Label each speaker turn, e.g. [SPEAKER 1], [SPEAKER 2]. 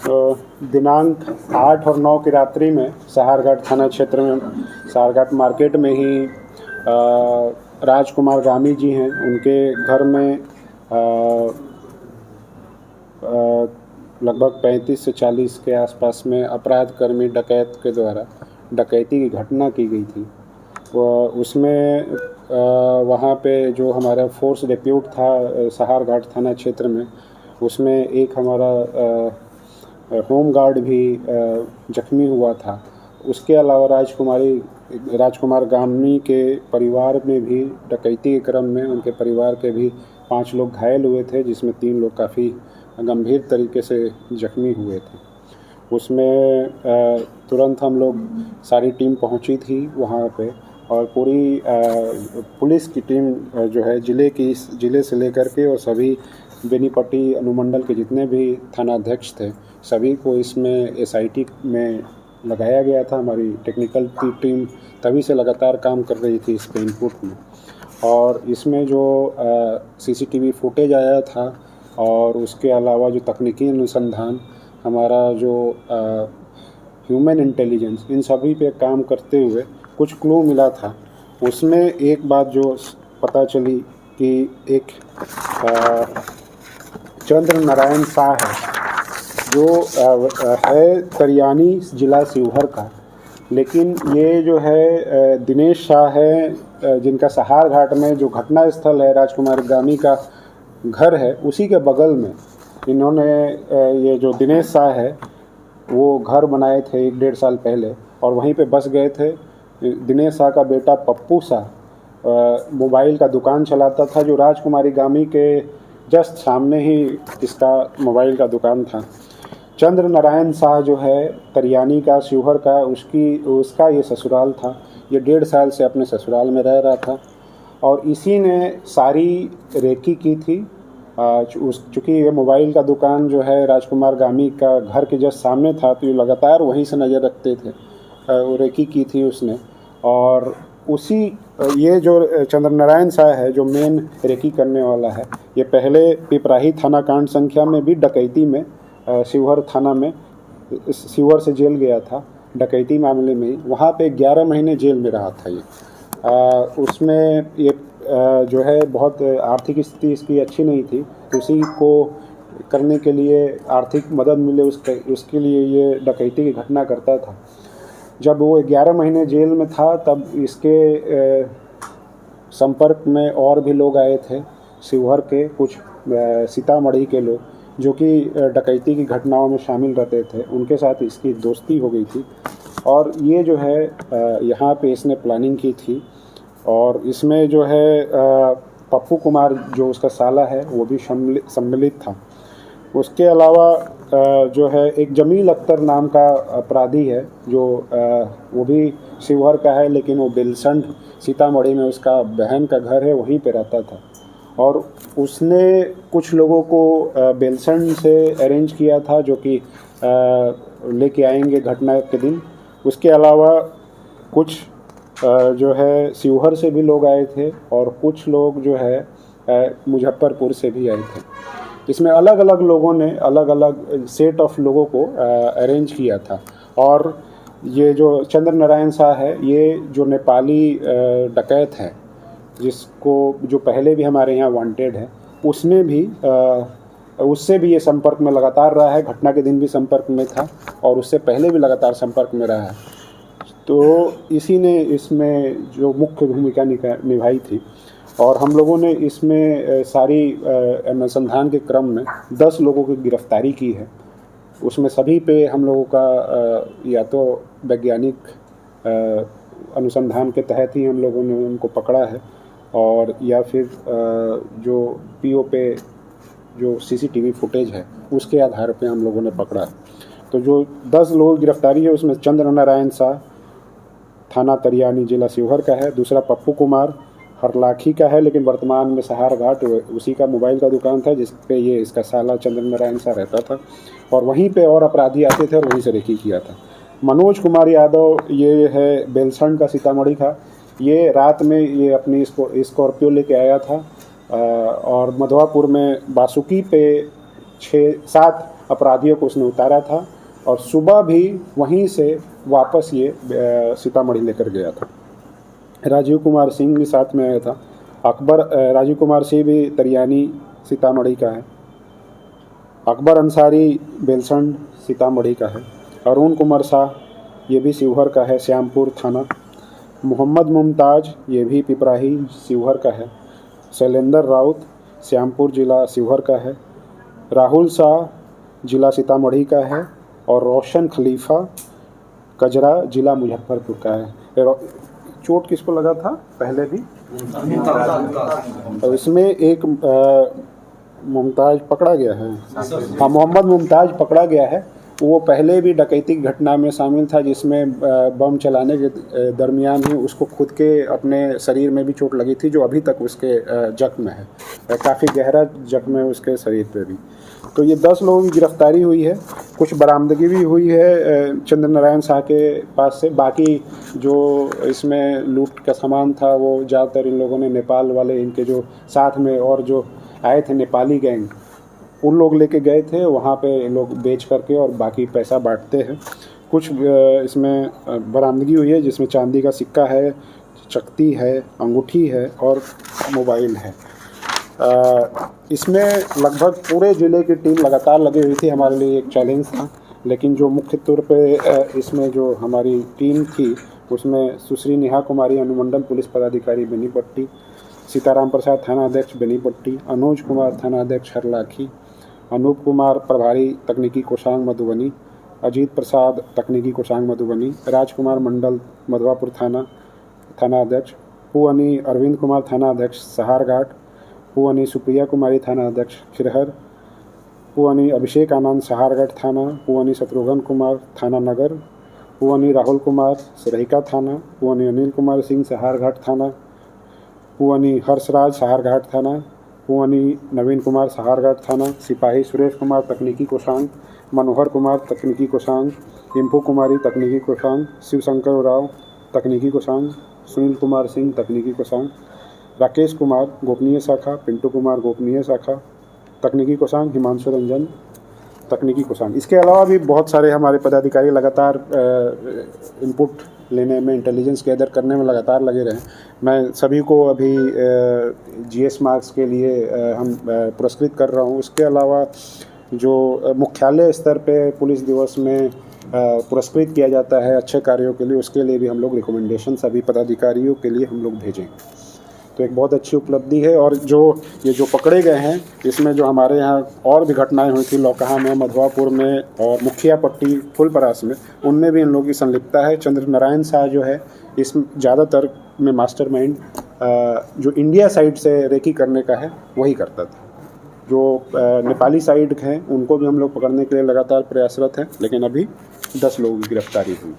[SPEAKER 1] दिनांक 8 और 9 की रात्रि में सहारघाट थाना क्षेत्र में, सहारघाट मार्केट में ही राजकुमार गामी जी हैं, उनके घर में लगभग 35 से 40 के आसपास में अपराध कर्मी डकैत के द्वारा डकैती की घटना की गई थी। उसमें वहाँ पे जो हमारा फोर्स डिप्यूट था सहारघाट थाना क्षेत्र में, उसमें एक हमारा होम गार्ड भी जख्मी हुआ था। उसके अलावा राजकुमार गामी के परिवार में भी डकैती के क्रम में उनके परिवार के भी 5 लोग घायल हुए थे, जिसमें 3 लोग काफ़ी गंभीर तरीके से जख्मी हुए थे। उसमें तुरंत हम लोग सारी टीम पहुंची थी वहां पे, और पूरी पुलिस की टीम जो है ज़िले से लेकर के और सभी बेनीपट्टी अनुमंडल के जितने भी थानाध्यक्ष थे सभी को इसमें एसआईटी में लगाया गया था। हमारी टेक्निकल की टीम तभी से लगातार काम कर रही थी इसके इनपुट में, और इसमें जो सीसीटीवी फुटेज आया था और उसके अलावा जो तकनीकी अनुसंधान, हमारा जो ह्यूमन इंटेलिजेंस, इन सभी पे काम करते हुए कुछ क्लू मिला था। उसमें एक बात जो पता चली कि एक चंद्र नारायण शाह है जो है तरियानी जिला शिवहर का, लेकिन ये जो है दिनेश शाह है जिनका सहारघाट में जो घटना स्थल है राजकुमार गामी का घर है उसी के बगल में इन्होंने ये जो दिनेश शाह है वो घर बनाए थे 1-1.5 साल पहले, और वहीं पे बस गए थे। दिनेश शाह का बेटा पप्पू शाह मोबाइल का दुकान चलाता था, जो राजकुमारी गामी के जस्ट सामने ही इसका मोबाइल का दुकान था। चंद्र नारायण शाह जो है तरियानी का, शिवहर का, उसका ये ससुराल था। ये 1.5 साल से अपने ससुराल में रह रहा था और इसी ने सारी रेकी की थी। चूँकि ये मोबाइल का दुकान जो है राजकुमार गामी का घर के जस्ट सामने था, तो ये लगातार वहीं से नज़र रखते थे। वो रेकी की थी उसने, और ये जो चंद्र नारायण शाह है जो मेन रेकी करने वाला है, ये पहले पिपराही थाना कांड संख्या में भी डकैती में शिवहर थाना में शिवहर से जेल गया था डकैती मामले में ही। वहाँ पे 11 महीने जेल में रहा था ये। उसमें ये जो है बहुत आर्थिक स्थिति इसकी अच्छी नहीं थी, तो उसी को करने के लिए आर्थिक मदद मिले उसके लिए ये डकैती की घटना करता था। जब वो 11 महीने जेल में था तब इसके संपर्क में और भी लोग आए थे, शिवहर के कुछ सीतामढ़ी के लोग जो कि डकैती की घटनाओं में शामिल रहते थे, उनके साथ इसकी दोस्ती हो गई थी। और ये जो है यहाँ पे इसने प्लानिंग की थी, और इसमें जो है पप्पू कुमार जो उसका साला है वो भी सम्मिलित था। उसके अलावा जो है एक जमील अख्तर नाम का अपराधी है जो वो भी शिवहर का है, लेकिन वो बेलसंड सीतामढ़ी में उसका बहन का घर है, वहीं पे रहता था। और उसने कुछ लोगों को बेलसंड से अरेंज किया था जो कि लेके आएंगे घटना के दिन। उसके अलावा कुछ जो है शिवहर से भी लोग आए थे और कुछ लोग जो है मुजफ्फरपुर से भी आए थे। इसमें अलग अलग लोगों ने अलग अलग सेट ऑफ लोगों को अरेंज किया था। और ये जो चंद्र नारायण शाह है ये जो नेपाली डकैत है जो पहले भी हमारे यहाँ वांटेड है, उससे भी ये संपर्क में लगातार रहा है। घटना के दिन भी संपर्क में था और उससे पहले भी लगातार संपर्क में रहा है। तो इसी ने इसमें जो मुख्य भूमिका निभाई थी, और हम लोगों ने इसमें सारी अनुसंधान के क्रम में 10 लोगों की गिरफ्तारी की है। उसमें सभी पे हम लोगों का या तो वैज्ञानिक अनुसंधान के तहत ही हम लोगों ने उनको पकड़ा है, और या फिर जो पीओ पे जो सीसीटीवी फुटेज है उसके आधार पे हम लोगों ने पकड़ा है। तो जो 10 लोगों की गिरफ्तारी है उसमें चंद्र नारायण शाह थाना तरियानी जिला शिवहर का है, दूसरा पप्पू कुमार हरलाखी का है, लेकिन वर्तमान में सहारघाट उसी का मोबाइल का दुकान था जिस पे ये इसका साला चंद्र नारायण शाह रहता था, और वहीं पे और अपराधी आते थे और वहीं से रेकी किया था। मनोज कुमार यादव ये है बेलसंड का, सीतामढ़ी का। ये रात में ये अपनी स्कॉर्पियो लेके आया था और मधवापुर में बासुकी पे 6-7 अपराधियों को उसने उतारा था और सुबह भी वहीं से वापस ये सीतामढ़ी लेकर गया था। राजीव कुमार सिंह भी साथ में आया था। राजीव कुमार सिंह भी तरियानी सीतामढ़ी का है। अकबर अंसारी बेलसंड सीतामढ़ी का है। अरुण कुमार शाह ये भी शिवहर का है, श्यामपुर थाना। मोहम्मद मुमताज ये भी पिपराही शिवहर का है। शैलेंद्र राउत श्यामपुर जिला शिवहर का है। राहुल शाह जिला सीतामढ़ी का है और रोशन खलीफा कजरा जिला मुजफ्फरपुर का है। चोट किसको लगा था पहले भी? और इसमें एक मुमताज पकड़ा गया है। हाँ, मोहम्मद मुमताज पकड़ा गया है। वो पहले भी डकैती की घटना में शामिल था जिसमें बम चलाने के दरमियान ही उसको खुद के अपने शरीर में भी चोट लगी थी, जो अभी तक उसके जख्म है, काफ़ी गहरा जख्म है उसके शरीर पे भी। तो ये 10 लोगों की गिरफ्तारी हुई है। कुछ बरामदगी भी हुई है चंद्र नारायण शाह के पास से। बाकी जो इसमें लूट का सामान था वो ज़्यादातर इन लोगों ने नेपाल वाले, इनके जो साथ में और जो आए थे नेपाली गैंग, उन लोग लेके गए थे वहाँ पे लोग बेच करके और बाकी पैसा बांटते हैं। कुछ इसमें बरामदगी हुई है जिसमें चांदी का सिक्का है, चकती है, अंगूठी है और मोबाइल है। इसमें लगभग पूरे ज़िले की टीम लगातार लगी हुई थी। हमारे लिए एक चैलेंज था, लेकिन जो मुख्य तौर पे इसमें जो हमारी टीम थी उसमें सुश्री नेहा कुमारी अनुमंडल पुलिस पदाधिकारी बेनीपट्टी, सीताराम प्रसाद थाना अध्यक्ष बेनीपट्टी, अनुज कुमार थाना अध्यक्ष हरलाखी, अनूप कुमार प्रभारी तकनीकी कोषांग मधुबनी, अजीत प्रसाद तकनीकी कोषांग मधुबनी, राजकुमार मंडल मधवापुर थाना अध्यक्ष, पुअनी अरविंद कुमार थाना अध्यक्ष सहारघाट, पुअनी सुप्रिया कुमारी थाना अध्यक्ष खिरहर, पुअनी अभिषेक आनंद सहारघाट थाना, पुअनी शत्रुघ्न कुमार थाना नगर, पुअनी राहुल कुमार सरहिका थाना, पुअनी अनिल कुमार सिंह सहारघाट थाना, पुअनी हर्षराज सहारघाट थाना, पुअनी नवीन कुमार सहारघाट थाना, सिपाही सुरेश कुमार तकनीकी कोषांग, मनोहर कुमार तकनीकी कोषांग, इंफू कुमारी तकनीकी कोषांग, शिवशंकर राव तकनीकी कोषांग, सुनील कुमार सिंह तकनीकी कोषांग, राकेश कुमार गोपनीय शाखा, पिंटू कुमार गोपनीय शाखा तकनीकी कोषांग, हिमांशु रंजन तकनीकी कोषांग। इसके अलावा भी बहुत सारे हमारे पदाधिकारी लगातार इनपुट लेने में, इंटेलिजेंस गैदर करने में लगातार लगे रहे। मैं सभी को अभी जीएस मार्क्स के लिए हम पुरस्कृत कर रहा हूँ। इसके अलावा जो मुख्यालय स्तर पे पुलिस दिवस में पुरस्कृत किया जाता है अच्छे कार्यों के लिए, उसके लिए भी हम लोग रिकमेंडेशन सभी पदाधिकारियों के लिए हम लोग भेजेंगे। तो एक बहुत अच्छी उपलब्धि है। और ये जो पकड़े गए हैं इसमें जो हमारे यहाँ और भी घटनाएं हुई थी, लौकहा में, मधवापुर में और मुखिया पट्टी फुलपरास में, उनमें भी इन लोगों की संलिप्तता है। चंद्र नारायण शाह जो है इस ज़्यादातर में मास्टरमाइंड जो इंडिया साइड से रेकी करने का है वही करता था। जो नेपाली साइड हैं उनको भी हम लोग पकड़ने के लिए लगातार प्रयासरत हैं, लेकिन अभी 10 लोगों की गिरफ्तारी हुई।